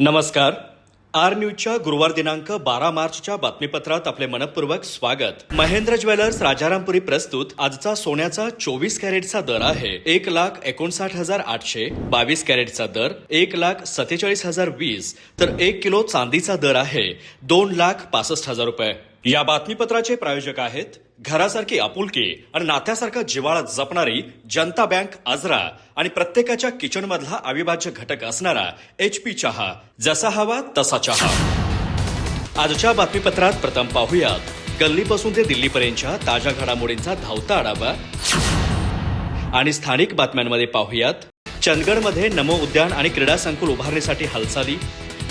नमस्कार. आर न्यूजच्या गुरुवार दिनांक 12 मार्चच्या बातमीपत्रात आपले मनपूर्वक स्वागत. महेंद्र ज्वेलर्स राजारामपुरी प्रस्तुत आजचा सोन्याचा 24 कॅरेटचा दर आहे 1,59,800, 22 कॅरेटचा दर 1,47,020, तर 1 किलो चांदीचा दर आहे 2,65,000 रुपये. या बातमीपत्राचे प्रायोजक आहेत घरासारखी आपुलकी आणि नात्यासारखा जिव्हाळा जपणारी जनता बँक आजरा आणि प्रत्येकाच्या किचन मधला अविभाज्य घटक असणारा HP चहा. जसा हवा तसा चहा. आजच्या बातमीपत्रात प्रथम पाहूयात गल्लीपासून ते दिल्लीपर्यंतच्या ताज्या घडामोडींचा धावता आढावा आणि स्थानिक बातम्यांमध्ये पाहूयात चंदगडमध्ये नमो उद्यान आणि क्रीडा संकुल उभारणीसाठी हालचाली.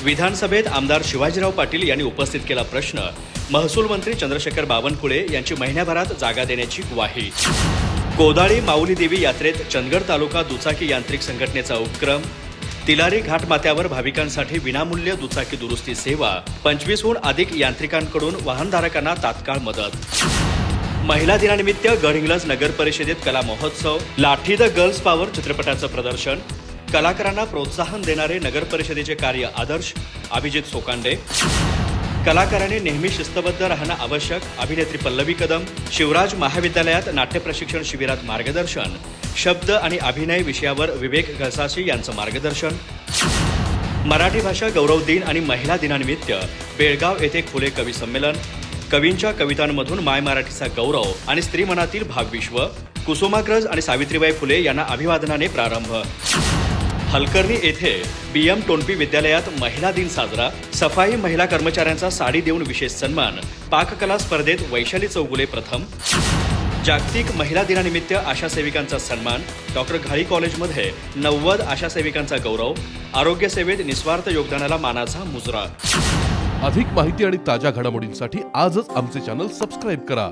विधानसभेत आमदार शिवाजीराव पाटील यांनी उपस्थित केला प्रश्न. महसूल मंत्री चंद्रशेखर बावनकुळे यांची महिन्याभरात जागा देण्याची ग्वाही. कोदाळी माऊली देवी यात्रेत चंदगड तालुका दुचाकी यांत्रिक संघटनेचा उपक्रम. तिलारी घाटमाथ्यावर भाविकांसाठी विनामूल्य दुचाकी दुरुस्ती सेवा. 25हून अधिक यांत्रिकांकडून वाहनधारकांना तात्काळ मदत. महिला दिनानिमित्त गडहिंग्लज नगर परिषदेत कला महोत्सव. लाठी द गर्ल्स पॉवर चित्रपटाचं प्रदर्शन. कलाकारांना प्रोत्साहन देणारे नगर परिषदेचे कार्य आदर्श. अभिजित सोकांडे. कलाकारांनी नेहमी शिस्तबद्ध राहणं आवश्यक. अभिनेत्री पल्लवी कदम. शिवराज महाविद्यालयात नाट्य प्रशिक्षण शिबिरात मार्गदर्शन. शब्द आणि अभिनय विषयावर विवेक घसाशी यांचं मार्गदर्शन. मराठी भाषा गौरव दिन आणि महिला दिनानिमित्त बेळगाव येथे खुले कवी संमेलन. कवींच्या कवितांमधून माय मराठीचा गौरव आणि स्त्री मनातील भावविश्व. कुसुमाग्रज आणि सावित्रीबाई फुले यांना अभिवादनाने प्रारंभ. हलकर्णी येथे BM टोनपी विद्यालयात महिला दिन साजरा. सफाई महिला कर्मचाऱ्यांचा साडी देऊन विशेष सन्मान. पाककला स्पर्धेत वैशाली चौगुले प्रथम. जागतिक महिला दिनानिमित्त आशा सेविकांचा सन्मान. डॉक्टर घाळी कॉलेजमध्ये 90 आशा सेविकांचा गौरव. आरोग्य सेवेत निस्वार्थ योगदानाला मानाचा मुजरा. अधिक माहिती आणि ताज्या घडामोडींसाठी आजच आमचे चॅनल सबस्क्राईब करा.